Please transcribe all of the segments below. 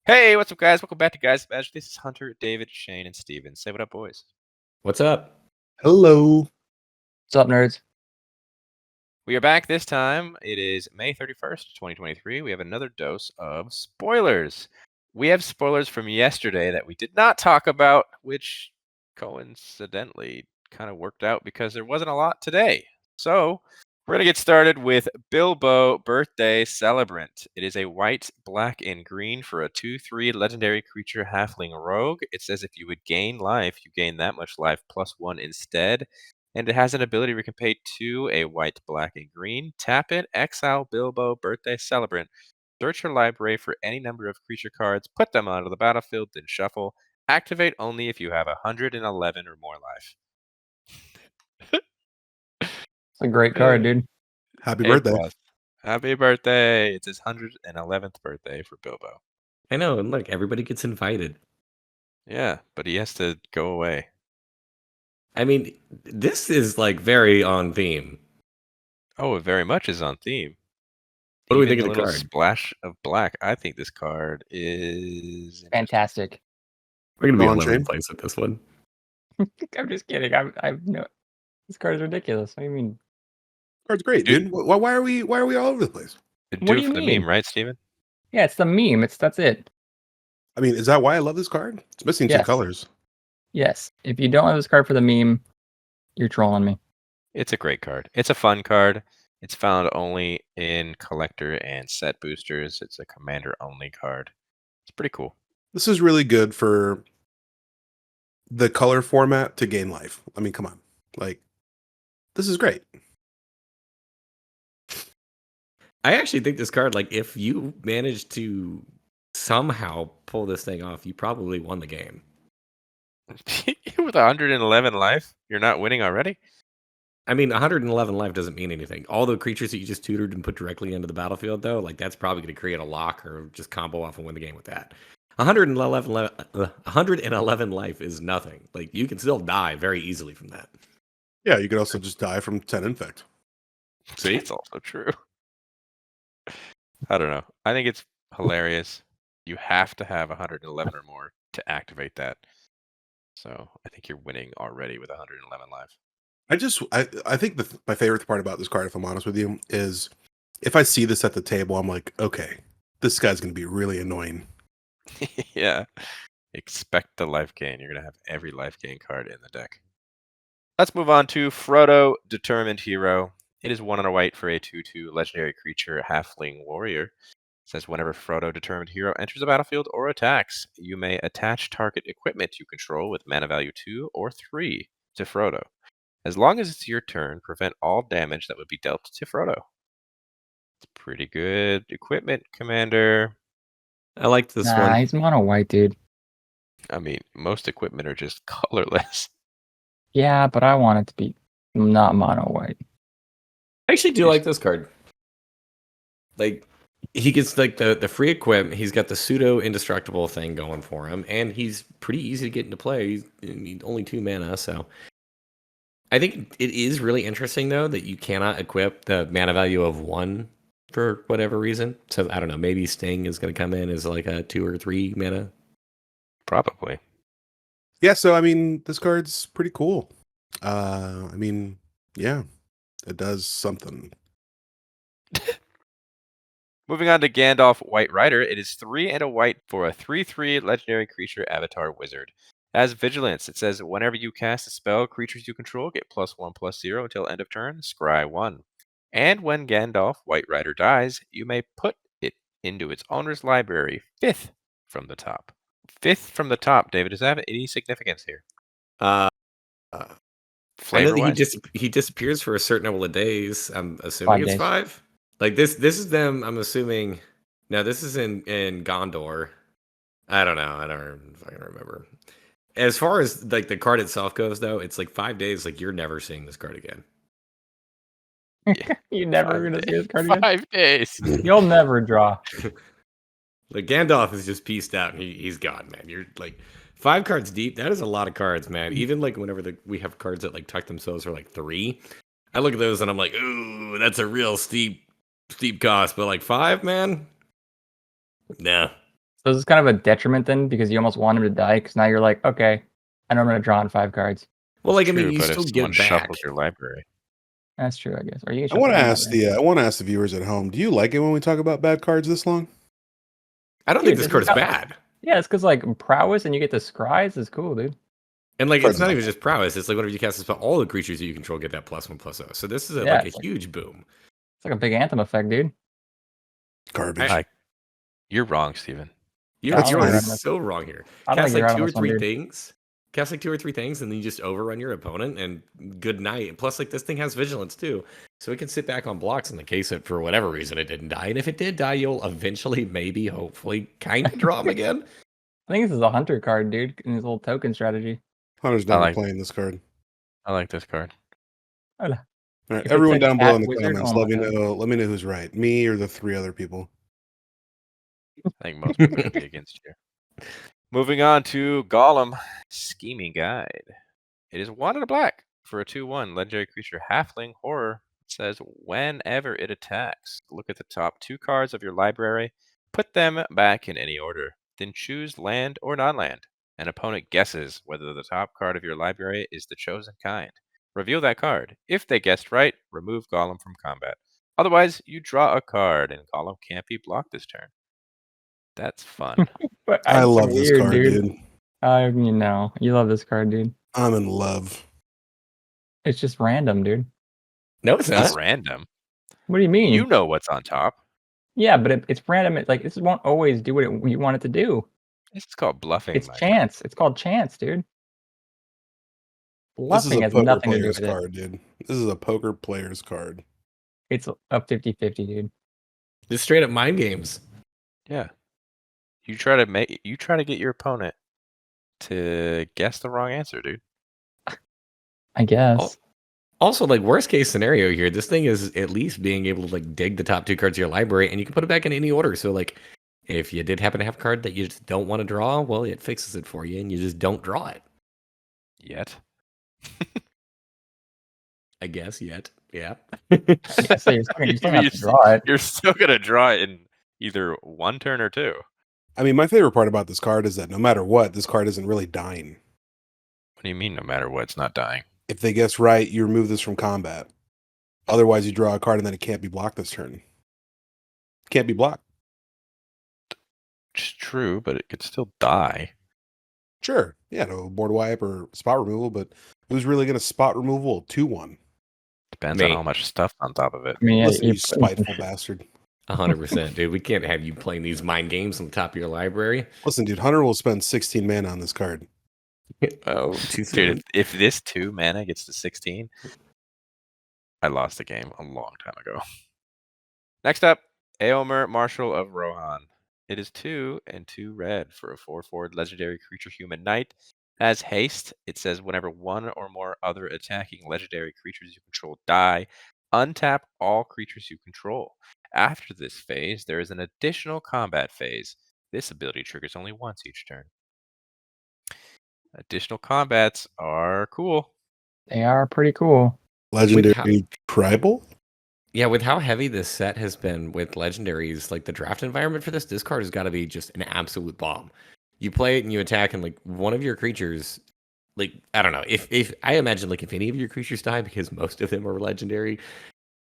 Hey, what's up, guys? Welcome back to Guys Magic. This is Hunter, David, Shane, and Steven. Say what up, boys. What's up? Hello. What's up, nerds? We are back this time. It is May 31st, 2023. We have another dose of spoilers. We have spoilers from yesterday that we did not talk about, which coincidentally kind of worked out because there wasn't a lot today. So we're going to get started with Bilbo Birthday Celebrant. It is a white, black, and green for a 2/3 legendary creature halfling rogue. It says if you would gain life, you gain that much life plus 1 instead. And it has an ability where you can pay 2, a white, black, and green. Tap it, exile Bilbo Birthday Celebrant. Search your library for any number of creature cards, put them onto the battlefield, then shuffle. Activate only if you have 111 or more life. It's a great card, dude. Happy birthday. Happy birthday. It's his 111th birthday for Bilbo. I know, and look, everybody gets invited. Yeah, but he has to go away. I mean, this is like very on theme. Oh, it very much is on theme. What do we Even think of the little card? splash of black. I think this card is Fantastic. We're gonna be Go all on, over the Shane. place with this one. I'm just kidding. I've no. This card is ridiculous. What do you mean? Card's great, dude. Why are we all over the place? Do What do it you for the mean? meme, right, Steven? Yeah, it's the meme. That's it. I mean, is that why I love this card? It's missing two Yes. colors. Yes. If you don't have this card for the meme, you're trolling me. It's a great card. It's a fun card. It's found only in collector and set boosters. It's a commander only card. It's pretty cool. This is really good for the color format to gain life. I mean, come on. Like, this is great. I actually think this card, like, if you manage to somehow pull this thing off, you probably won the game. With 111 life, you're not winning already? I mean, 111 life doesn't mean anything. All the creatures that you just tutored and put directly into the battlefield, though, like, that's probably going to create a lock or just combo off and win the game with that. 111 life is nothing. Like, you can still die very easily from that. Yeah, you could also just die from 10 infect. See? It's also true. I don't know. I think it's hilarious. You have to have 111 or more to activate that. So I think you're winning already with 111 life. I think my favorite part about this card, if I'm honest with you, is if I see this at the table, I'm like, okay, this guy's going to be really annoying. Yeah. Expect the life gain. You're going to have every life gain card in the deck. Let's move on to Frodo, Determined Hero. It is 1 and a white for a 2/2 legendary creature, halfling warrior. It says whenever Frodo, Determined Hero, enters the battlefield or attacks, you may attach target equipment you control with mana value 2 or 3 to Frodo. As long as it's your turn, prevent all damage that would be dealt to Frodo. It's pretty good equipment, Commander. I like this Nah, one. he's mono white, dude. I mean, most equipment are just colorless. Yeah, but I want it to be not mono white. I actually do like this card. Like, he gets like the free equip. He's got the pseudo indestructible thing going for him, and he's pretty easy to get into play. He's only 2 mana, so I think it is really interesting though that you cannot equip the mana value of 1 for whatever reason. So I don't know. Maybe Sting is going to come in as like a 2 or 3 mana. Probably. Yeah, so I mean, this card's pretty cool. I mean, yeah, it does something. Moving on to Gandalf, White Rider. It is 3 and a white for a 3/3 legendary creature avatar wizard. As Vigilance, it says whenever you cast a spell, creatures you control get +1/+0 until end of turn, scry 1. And when Gandalf, White Rider dies, you may put it into its owner's library, 5th from the top. 5th from the top, David. Does that have any significance here? I know Flavor that he disappears for a certain number of days. I'm assuming 5 it's days. 5. Like this is them. I'm assuming. No, this is in Gondor. I don't know. I don't fucking remember. As far as like the card itself goes, though, it's like 5 days. Like you're never seeing this card again. Yeah, You're never going to see this card again? 5 days. You'll never draw. Like Gandalf is just pieced out and he's gone, man. You're like 5 cards deep. That is a lot of cards, man. Even like whenever we have cards that like tuck themselves for like 3, I look at those and I'm like, ooh, that's a real steep cost. But like 5, man, nah. So this is kind of a detriment then, because you almost want him to die, because now you're like, okay, I know I'm gonna draw on 5 cards. Well, like I True, mean, you but if still someone get back. shuffles your library, That's true, I guess. Or you I can want to shuffle ask them, I want to ask the viewers at home. Do you like it when we talk about bad cards this long? I don't Dude, think this this card is is not- bad. Yeah, it's because like prowess and you get the scries is cool, dude. And like, Card's it's not not even just prowess. It's like whenever you cast a spell, all the creatures that you control get that +1/+0. So this is Yeah, like a it's like- huge boom. It's like a big anthem effect, dude. Garbage. you're wrong, Steven. You're, That's you're fine. so wrong here. I don't Cast think you're like right two on or this one, three dude. things. Cast like 2 or 3 things, and then you just overrun your opponent, and good night. Plus, like this thing has vigilance too, so it can sit back on blocks in the case that for whatever reason it didn't die. And if it did die, you'll eventually, maybe, hopefully, kind of draw him again. I think this is a hunter card, dude, in his little token strategy. Hunter's I never like- playing this card. I like this card. All right, If it everyone said down below cat in the wizard, comments, oh let my me God. know. Let me know who's right, me or the 3 other people. I think most people are going to be against you. Moving on to Gollum, Scheming Guide. It is 1 and a black for a 2/1 legendary creature, Halfling Horror. It says whenever it attacks, look at the top 2 cards of your library, put them back in any order, then choose land or non-land. An opponent guesses whether the top card of your library is the chosen kind. Reveal that card. If they guessed right, remove Gollum from combat. Otherwise, you draw a card, and Gollum can't be blocked this turn. That's fun. But I it's love this weird, card, dude. You know, you love this card, dude. I'm in love. It's just random, dude. No, it's Not not. random. What do you mean? You know what's on top. Yeah, but it's random. Like this won't always do what you want it to do. This is called bluffing. It's my chance. It's called chance, dude. This is Bluffing a has poker nothing to do player's with it. card, dude. This is a poker player's card. It's a 50-50, dude. Just straight up mind games. Yeah. You try to get your opponent to guess the wrong answer, dude. I guess. Also, like worst case scenario here, this thing is at least being able to like dig the top 2 cards of your library, and you can put it back in any order. So like, if you did happen to have a card that you just don't want to draw, well, it fixes it for you, and you just don't draw it. Yet. I guess yet, yeah. Yeah, so you're still gonna You have to draw it. You're still gonna draw it in either 1 turn or 2. I mean, my favorite part about this card is that no matter what, this card isn't really dying. What do you mean? No matter what, it's not dying. If they guess right, you remove this from combat. Otherwise, you draw a card and then it can't be blocked this turn. Can't be blocked. It's true, but it could still die. Sure. Yeah, no board wipe or spot removal, but who's really going to spot removal 2/1? Depends Me. on how much stuff on top of it. I mean, yeah, Listen, you're you putting some spiteful bastard. 100%, dude. We can't have you playing these mind games on the top of your library. Listen, dude, Hunter will spend 16 mana on this card. Oh, too soon. Dude, if this 2 mana gets to 16, I lost the game a long time ago. Next up, Eomer, Marshal of Rohan. It is 2 and 2 red for a 4/4 legendary creature human knight. As haste, it says whenever 1 or more other attacking legendary creatures you control die, untap all creatures you control. After this phase, there is an additional combat phase. This ability triggers only once each turn. Additional combats are cool. They are pretty cool. Legendary tribal? Yeah, with how heavy this set has been with legendaries, like the draft environment for this card has got to be just an absolute bomb. You play it and you attack, and like one of your creatures, like I don't know, if I imagine like if any of your creatures die, because most of them are legendary,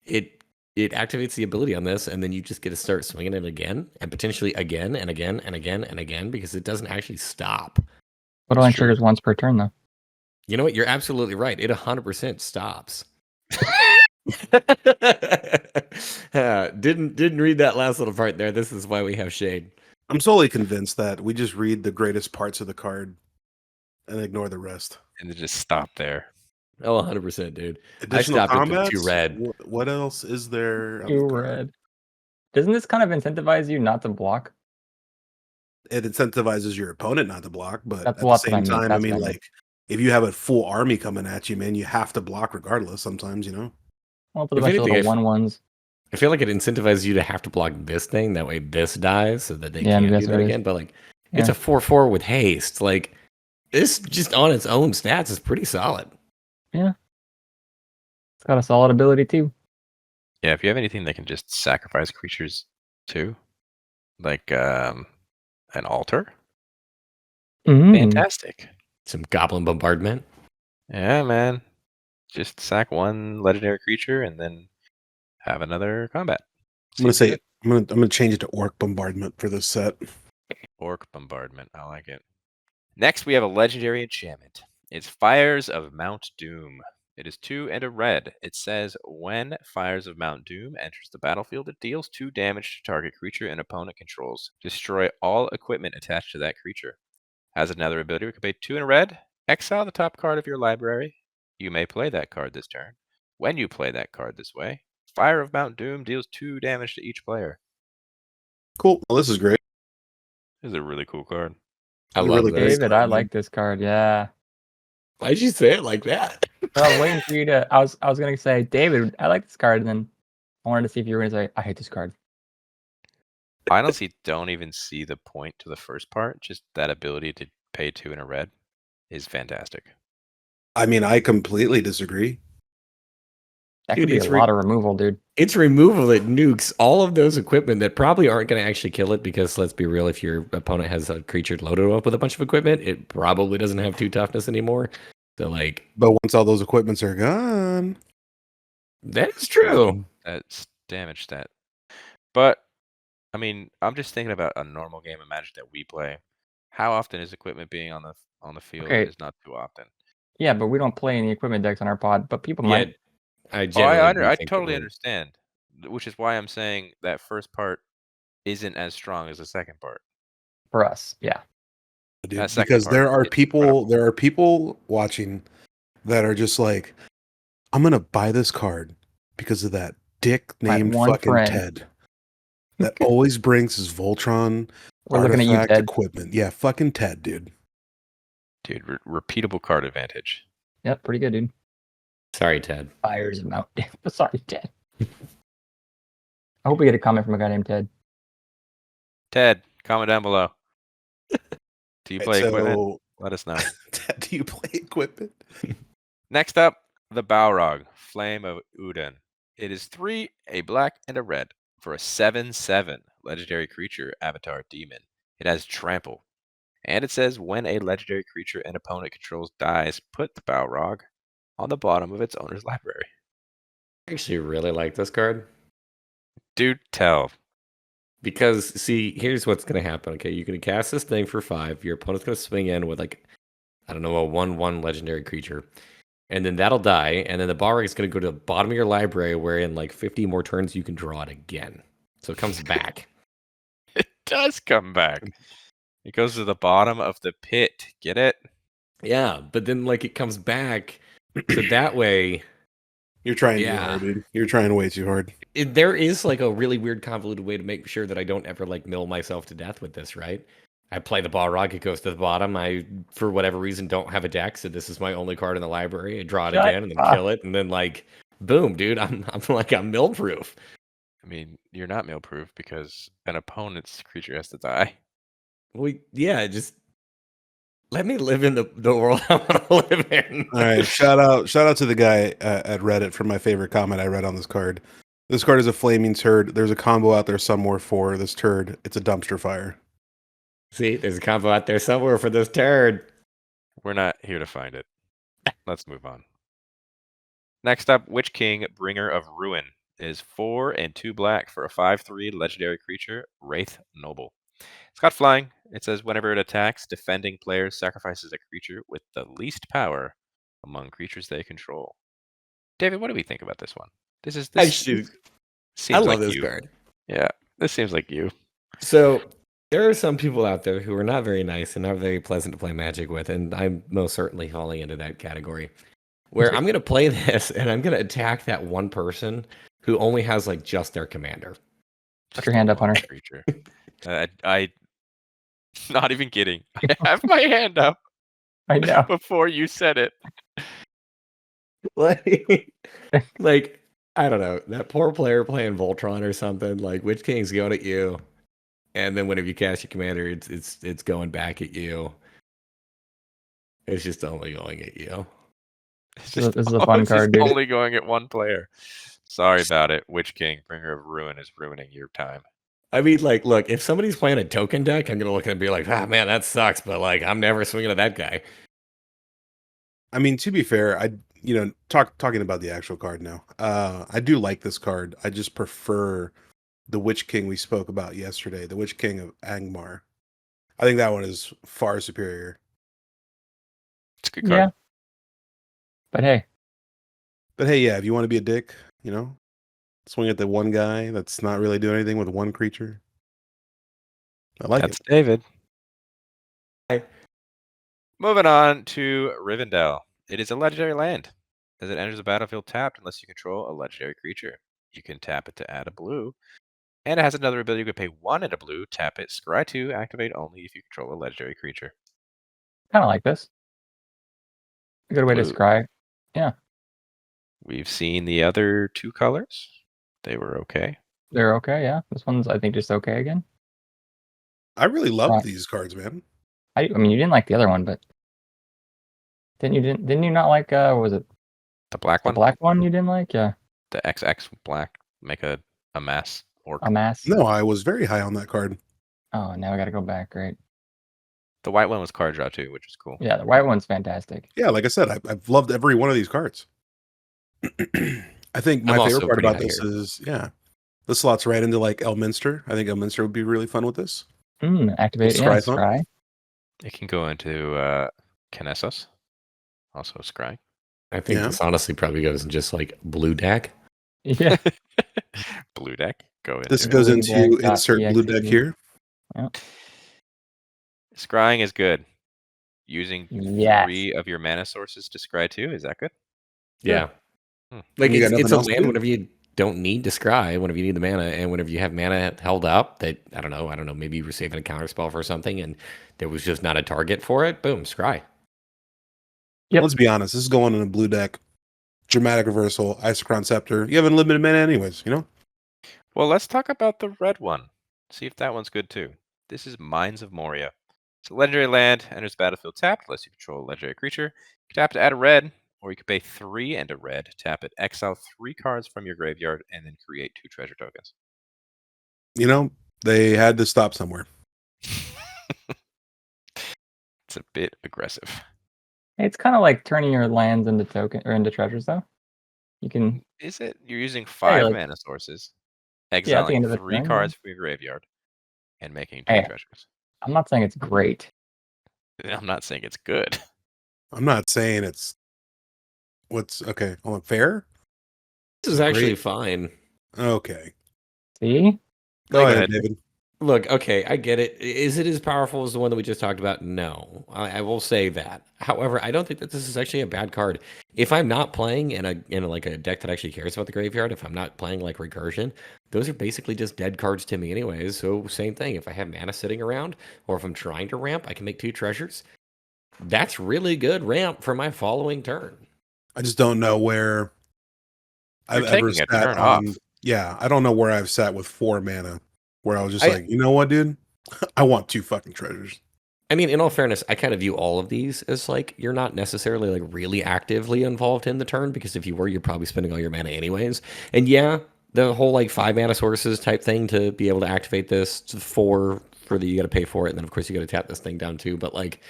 it activates the ability on this, and then you just get to start swinging it again, and potentially again and again and again and again, because it doesn't actually stop. But only It's true. triggers once per turn, though. You know what? You're absolutely right. It 100% stops. Didn't read that last little part there. This is why we have shade. I'm solely convinced that we just read the greatest parts of the card and ignore the rest. And then just stop there. Oh, 100%, dude. Additional stopped at the combats? 2 red. What else is there? on You the card? red. Doesn't this kind of incentivize you not to block? It incentivizes your opponent not to block, but That's at the what I same meant, time, I that's mean, what I meant. like, if you have a full army coming at you, man, you have to block regardless sometimes, you know? Well, put a If bunch of anything, little 1/1s. I feel like it incentivizes you to have to block this thing. That way this dies so that they Yeah, can't that's do what that it is. again. But like, it's Yeah. a 4/4 with haste. Like, this just on its own stats is pretty solid. It's got a solid ability, too. Yeah, if you have anything that can just sacrifice creatures too, like An altar? Mm. Fantastic. Some goblin bombardment. Yeah, man. Just sack one legendary creature and then have another combat. I'm gonna Seems say good. I'm gonna change it to Orc Bombardment for this set. Orc Bombardment. I like it. Next, we have a legendary enchantment. It's Fires of Mount Doom. It is 2 and a red. It says when Fires of Mount Doom enters the battlefield, it deals 2 damage to target creature and opponent controls. Destroy all equipment attached to that creature. Has another ability. We can pay 2 and a red. Exile the top card of your library. You may play that card this turn. When you play that card this way, Fire of Mount Doom deals 2 damage to each player. Cool. Well, this is great. This is a really cool card. I It's a love really this. great David, card, I man. like this card. Yeah. Why'd you say it like that? I was waiting for you to. I was gonna say, David, I like this card, and then I wanted to see if you were gonna say, I hate this card. I honestly don't even see the point to the first part. Just that ability to pay 2 and a red is fantastic. I mean, I completely disagree. That Dude, could be it's a lot of removal, dude. It's removal that nukes all of those equipment that probably aren't going to actually kill it because, let's be real, if your opponent has a creature loaded up with a bunch of equipment, it probably doesn't have 2 toughness anymore. So, like, But once all those equipments are gone, that is true. That's damage stat. But I mean, I'm just thinking about a normal game of Magic that we play. How often is equipment being on the field? Okay. Is not too often. Yeah, but we don't play any equipment decks on our pod, but people Yeah, might. I Oh, generally do I think totally that understand. Which is why I'm saying that first part isn't as strong as the second part. For us. Yeah. dude, That second because part there are is people incredible. watching that are just like, I'm gonna buy this card because of that dick My named one fucking friend. Ted that always brings his Voltron We're looking at you, artifact Ted. equipment. Yeah, fucking Ted, dude. Dude, repeatable card advantage. Yep, pretty good, dude. Sorry, Ted. Fires of Mount Doom. Sorry, Ted. I hope we get a comment from a guy named Ted. Ted, comment down below. Do you play equipment? So, Let us know. Ted, do you play equipment? Next up, the Balrog, Flame of Udun. It is 3, a black, and a red for a 7/7 legendary creature, Avatar Demon. It has Trample. And it says when a legendary creature an opponent controls dies, put the Balrog on the bottom of its owner's library. I actually really like this card. Dude, tell. Because, see, here's what's going to happen. Okay, you're going to cast this thing for 5. Your opponent's going to swing in with, like, I don't know, a 1/1 legendary creature. And then that'll die. And then the Balrog is going to go to the bottom of your library where in, like, 50 more turns you can draw it again. So it comes back. It does come back. It goes to the bottom of the pit. Get it? Yeah, but then, like, it comes back. So that way, You're trying too Yeah. hard, dude. You're trying way too hard. there is, like, a really weird, convoluted way to make sure that I don't ever, like, mill myself to death with this, right? I play the Balrog, it goes to the bottom. I, for whatever reason, don't have a deck, so this is my only card in the library. I draw it Shut again and then up. kill it, and then, like, boom, dude, I'm mill proof. I mean, you're not meal proof because an opponent's creature has to die. Well, yeah, just let me live in the world I want to live in. All right, shout out to the guy at Reddit for my favorite comment I read on this card. This card is a flaming turd. There's a combo out there somewhere for this turd. It's a dumpster fire. See, there's a combo out there somewhere for this turd. We're not here to find it. Let's move on. Next up, Witch King, Bringer of Ruin, is 4 and 2 black for a 5/3 legendary creature, Wraith Noble. It's got flying. It says whenever it attacks, defending players sacrifices a creature with the least power among creatures they control. David, what do we think about this one? This Actually, seems I love like this you. card. Yeah, this seems like you. So there are some people out there who are not very nice and not very pleasant to play Magic with, and I'm most certainly falling into that category. Where I'm going to play this and I'm going to attack that one person who only has, like, just their commander. Put your hand up, Hunter. Creature. I not even kidding. I have my hand up I know. before you said it. like, I don't know, that poor player playing Voltron or something. Like, Witch King's going at you, and then whenever you cast your commander, it's going back at you. It's just only going at you. It's This is a fun it's card, just dude. only going at one player. Sorry about it. Witch King, Bringer of Ruin is ruining your time. I mean, like, look, if somebody's playing a token deck, I'm gonna look at it and be like, ah, man, that sucks. But like, I'm never swinging at that guy. I mean, to be fair, talking about the actual card now. I do like this card. I just prefer the Witch King we spoke about yesterday, the Witch King of Angmar. I think that one is far superior. It's a good card. Yeah. But hey, Yeah, if you want to be a dick, swing at the one guy that's not really doing anything with one creature. I like That's it. David. Hi. Moving on to Rivendell. It is a legendary land. As it enters the battlefield tapped, unless you control a legendary creature. You can tap it to add a blue. And it has another ability. You can pay 1 and a blue, tap it, scry 2, activate only if you control a legendary creature. kind of like this. A good way to Blue. scry. Yeah, We've seen the other 2 colors. They were okay. they're okay. Yeah, this one's I think just okay again. I really love Right. these cards, man. I mean, you didn't like the other one, but didn't you not like what was it The black the one? black one you didn't like? Yeah, The XX black. Make a mass orc. a mass. No, I was very high on that card. Oh, now I got to go back. Great. The white one was card draw too, which is cool. Yeah, the white one's fantastic. Yeah, like I said, I've loved every one of these cards. I think my I'm favorite also part pretty about high this here. is, this slots right into like Elminster. I think Elminster would be really fun with this. Activate. Scry Yeah, thump. scry. It can go into Kinesos. Also scry. I think Yeah. this honestly probably goes in just like blue deck. Yeah. Blue deck. Go into This it. goes Blue into deck insert blue .exe. deck here. Scrying is good. Using Yes. 3 of your mana sources to scry 2. Is that good? Yeah. Hmm. Like And you got it's nothing a else to land do. whenever you don't need to scry, whenever you need the mana, and whenever you have mana held up that I don't know, maybe you were saving a counter spell for something and there was just not a target for it, boom, scry. Yep. Let's be honest. This is going in a blue deck. Dramatic Reversal, Isochron Scepter. You have unlimited mana anyways, Well, let's talk about the red one. See if that one's good too. This is Mines of Moria. It's a legendary land, enters the battlefield tapped, unless you control a legendary creature. You can tap to add a red, or you can pay 3 and a red, tap it, exile 3 cards from your graveyard, and then create 2 treasure tokens. They had to stop somewhere. It's a bit aggressive. It's kind of like turning your lands into token or into treasures, though. You can. Is it? You're using 5 like- mana sources, Yeah, at the exiling end of the 3 turn, cards from your graveyard, and making 2 Hey. treasures. I'm not saying it's great. I'm not saying it's good. I'm not saying it's fair? This is actually Great. fine. Okay. See? Go Go ahead, ahead. David. Look, okay, I get it. Is it as powerful as the one that we just talked about? No, I will say that. However, I don't think that this is actually a bad card. If I'm not playing in like a deck that actually cares about the graveyard, if I'm not playing like Recursion, those are basically just dead cards to me anyways. So same thing. If I have mana sitting around, or if I'm trying to ramp, I can make 2 treasures. That's really good ramp for my following turn. I just don't know where I've You're ever taking a sat turn on. off. Yeah, I don't know where I've sat with 4 mana where I was just I- like, you know what, dude? I want 2 fucking treasures. I mean, in all fairness, I kind of view all of these as like you're not necessarily like really actively involved in the turn, because if you were, you're probably spending all your mana anyways. And yeah, the whole like 5 mana sources type thing to be able to activate this, 4 for the you got to pay for it, and then of course you got to tap this thing down too. But like,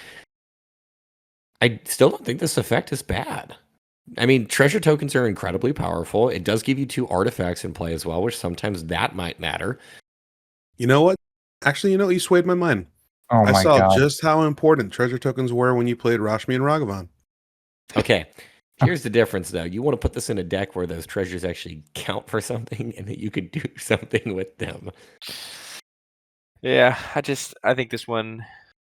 I still don't think this effect is bad. I mean, treasure tokens are incredibly powerful. It does give you 2 artifacts in play as well, which sometimes that might matter. You know what? Actually, you swayed my mind. Oh I my saw god. just how important treasure tokens were when you played Rashmi and Ragavan. Okay. Here's the difference, though. You want to put this in a deck where those treasures actually count for something and that you could do something with them. Yeah, I think this one,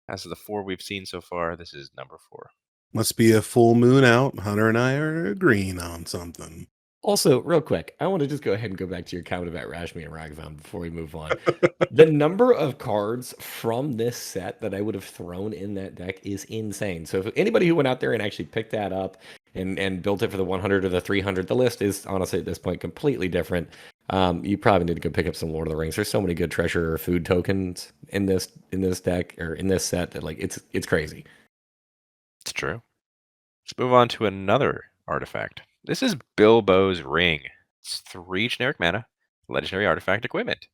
as of the 4 we've seen so far, this is number 4. Must be a full moon out. Hunter and I are agreeing on something. Also, real quick, I want to just go ahead and go back to your comment about Rashmi and Ragavan before we move on. The number of cards from this set that I would have thrown in that deck is insane. So if anybody who went out there and actually picked that up and built it for the 100 or the 300, the list is honestly at this point completely different. You probably need to go pick up some Lord of the Rings. There's so many good treasure or food tokens in this deck or in this set that like it's crazy. It's true. Let's move on to another artifact. This is Bilbo's Ring. It's 3 generic mana, legendary artifact equipment.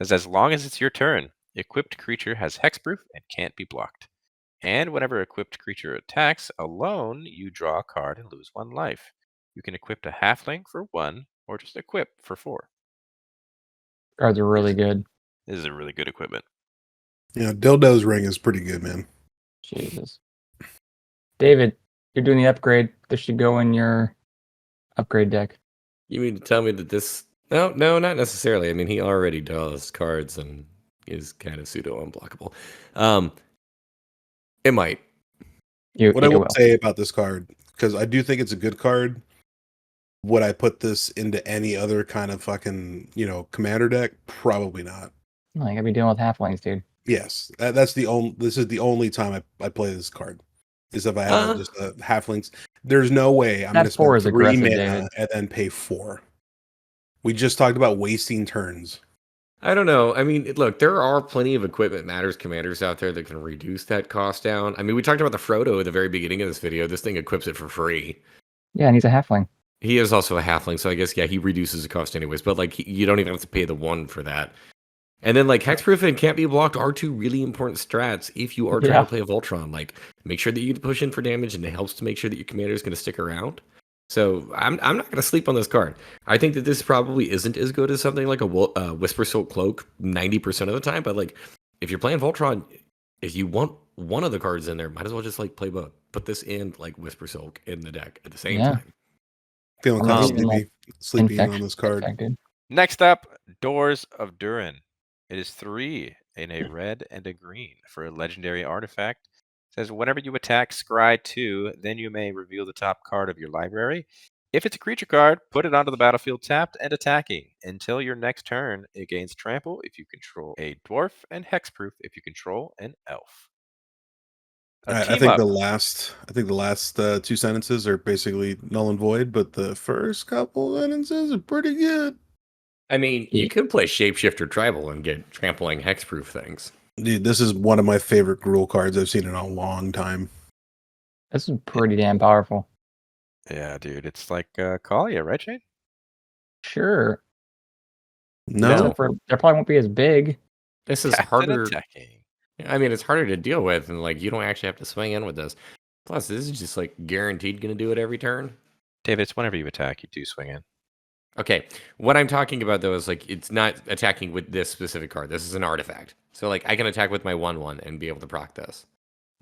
says as long as it's your turn, equipped creature has hexproof and can't be blocked. And whenever equipped creature attacks alone, you draw a card and lose 1 life. You can equip a halfling for 1 or just equip for 4. Cards are really good. This is a really good equipment. Yeah, Dildo's ring is pretty good, man. Jesus. David, you're doing the upgrade. This should go in your upgrade deck. You mean to tell me that this? No, not necessarily. I mean, he already draws cards and is kind of pseudo unblockable. It might. What I It will will. say about this card, because I do think it's a good card. Would I put this into any other kind of fucking, commander deck? Probably not. No, you gotta be dealing with halflings, dude. Yes, that's the only. This is the only time I play this card. Is if I have just halflings. There's no way I'm going to That 4 spend is 3 aggressive, mana David. and then pay 4. We just talked about wasting turns. I don't know. I mean, look, there are plenty of equipment matters commanders out there that can reduce that cost down. I mean, we talked about the Frodo at the very beginning of this video. This thing equips it for free. Yeah, and he's a halfling. He is also a halfling, so I guess, yeah, he reduces the cost anyways. But, like, you don't even have to pay the 1 for that. And then, like, hexproof and can't be blocked are 2 really important strats if you are trying to play a Voltron. Like, make sure that you push in for damage, and it helps to make sure that your commander is going to stick around. So I'm not going to sleep on this card. I think that this probably isn't as good as something like a Whisper Silk Cloak 90% of the time. But, like, if you're playing Voltron, if you want one of the cards in there, might as well just, like, play both. Put this in, like, Whisper Silk in the deck at the same time. Feeling kind of Even, sleepy on this card. Infected. Next up, Doors of Durin. It is 3 in a red and a green for a legendary artifact. It says whenever you attack Scry 2, then you may reveal the top card of your library. If it's a creature card, put it onto the battlefield tapped and attacking. Until your next turn, it gains trample if you control a dwarf and hexproof if you control an elf. I think the last 2 sentences are basically null and void, but the first couple sentences are pretty good. I mean, you could play Shapeshifter Tribal and get trampling hexproof things. Dude, this is one of my favorite Gruul cards I've seen in a long time. This is pretty damn powerful. Yeah, dude. It's like Kalia, right, Shane? Sure. No. There probably won't be as big. This is harder. Attacking. I mean, it's harder to deal with, and like you don't actually have to swing in with this. Plus, this is just like guaranteed going to do it every turn. David, it's whenever you attack, you do swing in. Okay, what I'm talking about though is like it's not attacking with this specific card. This is an artifact, so like I can attack with my 1/1 and be able to proc this.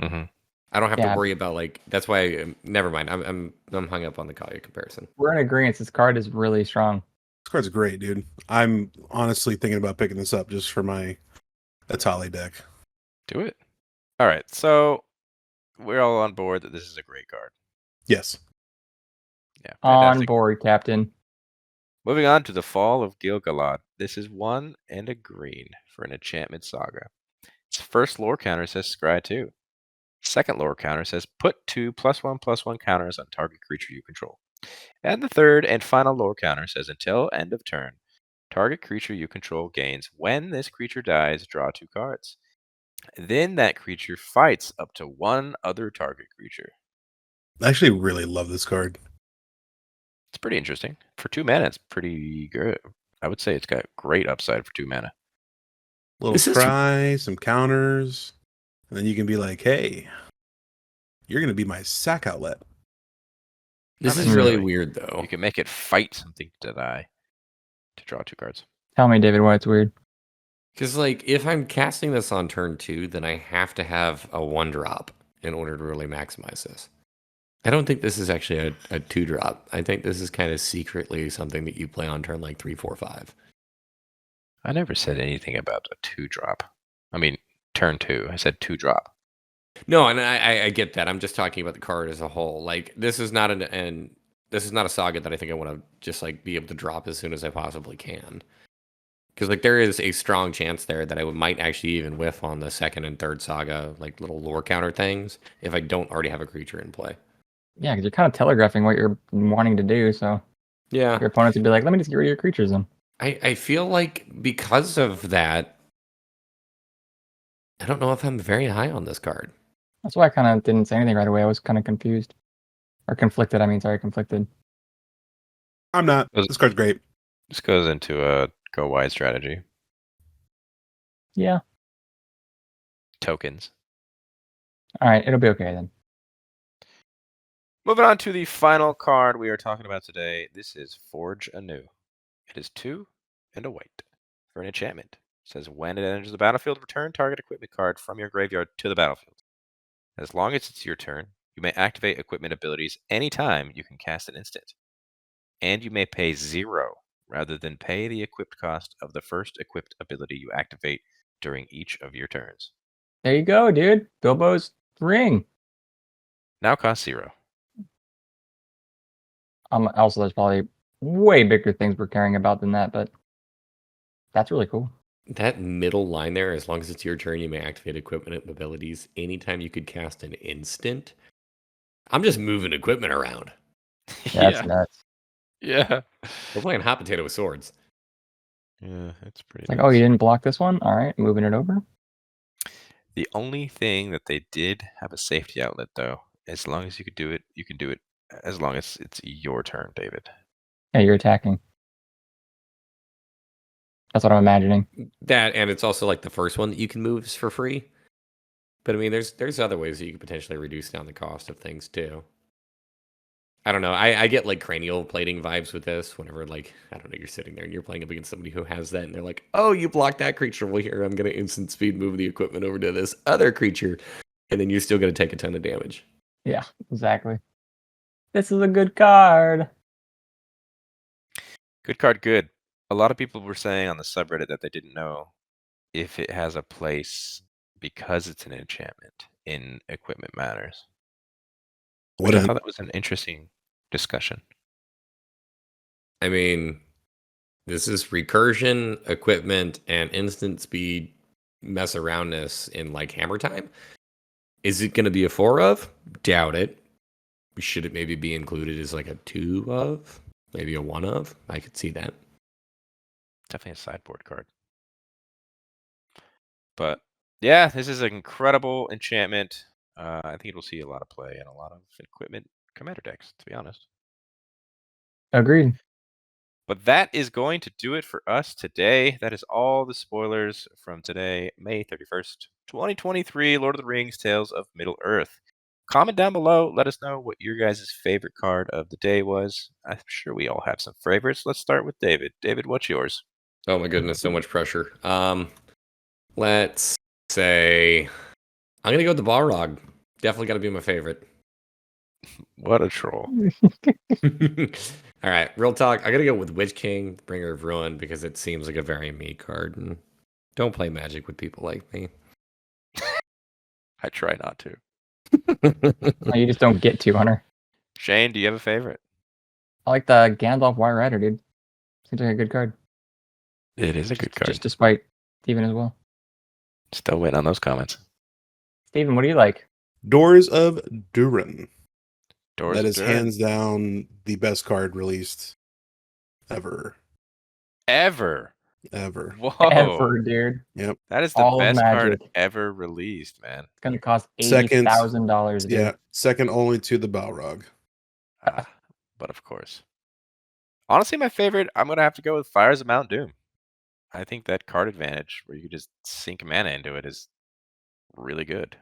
Mm-hmm. I don't have to worry about like. That's why. Never mind. I'm hung up on the Kalia comparison. We're in agreement. This card is really strong. This card's great, dude. I'm honestly thinking about picking this up just for my Atali deck. Do it. All right, so we're all on board that this is a great card. Yes. Yeah. On board, Captain. Moving on to the Fall of Gil-galad. This is 1 and a green for an enchantment saga. Its first lore counter says Scry 2. Second lore counter says put 2 +1/+1 counters on target creature you control. And the third and final lore counter says until end of turn, target creature you control gains when this creature dies, draw 2 cards. Then that creature fights up to 1 other target creature. I actually really love this card. It's pretty interesting. For 2 mana, it's pretty good. I would say it's got great upside for 2 mana. Little cry, some counters, and then you can be like, hey, you're going to be my sack outlet. This is really weird, though. You can make it fight something to die to draw 2 cards. Tell me, David, why it's weird. Because, like, if I'm casting this on turn 2, then I have to have a 1-drop in order to really maximize this. I don't think this is actually a 2-drop. I think this is kind of secretly something that you play on turn, like, 3, 4, 5. I never said anything about a 2-drop. I mean, turn 2. I said 2-drop. No, and I get that. I'm just talking about the card as a whole. Like, this is not this is not a saga that I think I want to just, like, be able to drop as soon as I possibly can. Because, like, there is a strong chance there that I might actually even whiff on the second and third saga, like, little lore counter things, if I don't already have a creature in play. Yeah, because you're kind of telegraphing what you're wanting to do, so yeah, your opponents would be like, let me just get rid of your creatures then. I feel like because of that, I don't know if I'm very high on this card. That's why I kind of didn't say anything right away. I was kind of confused. Or conflicted, conflicted. I'm not. This card's great. This goes into a go wide strategy. Yeah. Tokens. All right, it'll be okay then. Moving on to the final card we are talking about today. This is Forge Anew. It is 2 and a white for an enchantment. It says when it enters the battlefield, return target equipment card from your graveyard to the battlefield. As long as it's your turn, you may activate equipment abilities anytime you can cast an instant. And you may pay 0 rather than pay the equipped cost of the first equipped ability you activate during each of your turns. There you go, dude. Bilbo's ring. Now costs 0. Also, there's probably way bigger things we're caring about than that, but that's really cool. That middle line there, as long as it's your turn, you may activate equipment abilities anytime you could cast an instant. I'm just moving equipment around. That's nuts. Yeah. We're playing hot potato with swords. Yeah, it's pretty It's like, nuts. oh, you didn't block this one? All right, moving it over. The only thing that they did have a safety outlet, though, as long as you could do it, you can do it as long as it's your turn, David. Yeah, you're attacking. That's what I'm imagining. That, and it's also like the first one that you can move is for free. But I mean, there's other ways that you could potentially reduce down the cost of things too. I don't know. I get like cranial plating vibes with this. Whenever like I don't know, you're sitting there and you're playing up against somebody who has that, and they're like, "Oh, you blocked that creature. Well, here I'm gonna instant speed move the equipment over to this other creature, and then you're still gonna take a ton of damage." Yeah, exactly. This is a good card. Good card, good. A lot of people were saying on the subreddit that they didn't know if it has a place because it's an enchantment in equipment matters. What I is thought that was an interesting discussion. I mean, this is recursion, equipment, and instant speed mess aroundness in like hammer time. Is it going to be a 4 of? Doubt it. Should it maybe be included as like a 2 of? Maybe a 1 of? I could see that. Definitely a sideboard card. But yeah, this is an incredible enchantment. I think it will see a lot of play and a lot of equipment commander decks, to be honest. Agreed. But that is going to do it for us today. That is all the spoilers from today, May 31st, 2023, Lord of the Rings, Tales of Middle-earth. Comment down below. Let us know what your guys' favorite card of the day was. I'm sure we all have some favorites. Let's start with David. David, what's yours? Oh my goodness, so much pressure. Let's say I'm gonna go with the Balrog. Definitely gotta be my favorite. What a troll. All right, real talk. I gotta go with Witch King, Bringer of Ruin, because it seems like a very me card. And don't play Magic with people like me. I try not to. Oh, you just don't get to, Hunter. Shane, do you have a favorite? I like the Gandalf White Rider, dude. Seems like a good card. It is a good card. Just despite Steven as well. Still waiting on those comments. Steven, what do you like? Doors of Durin? Doors That of is Durin. hands down the best card released ever. Ever. Whoa. Ever, dude. Yep. That is the All of best card Magic. ever released, man. It's gonna cost Second- $80,000, dude. Yeah. Second only to the Balrog. But of course. Honestly, my favorite, I'm going to have to go with Fires of Mount Doom. I think that card advantage where you can just sink mana into it is really good.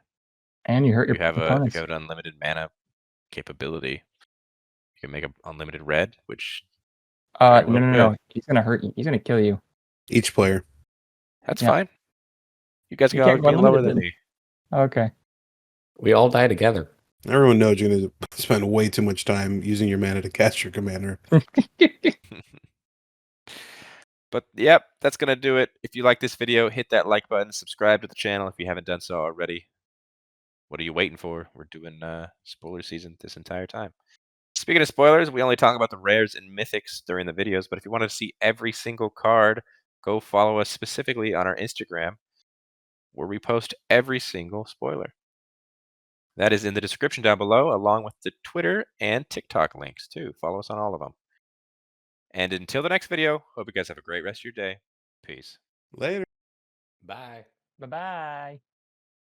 And you hurt You your have opponents. an unlimited mana capability. You can make an unlimited red, which very well No. could. He's gonna hurt you. He's gonna kill you. Each player. That's Yeah. fine. You guys You go can't go get lower unlimited than then. me. Okay. We all die together. Everyone knows you're going to spend way too much time using your mana to cast your commander. But yep, that's going to do it. If you like this video, hit that like button, subscribe to the channel if you haven't done so already. What are you waiting for? We're doing spoiler season this entire time. Speaking of spoilers, we only talk about the rares and mythics during the videos, but if you want to see every single card, go follow us specifically on our Instagram, where we post every single spoiler. That is in the description down below, along with the Twitter and TikTok links too. Follow us on all of them. And until the next video, hope you guys have a great rest of your day. Peace. Later. Bye. Bye-bye.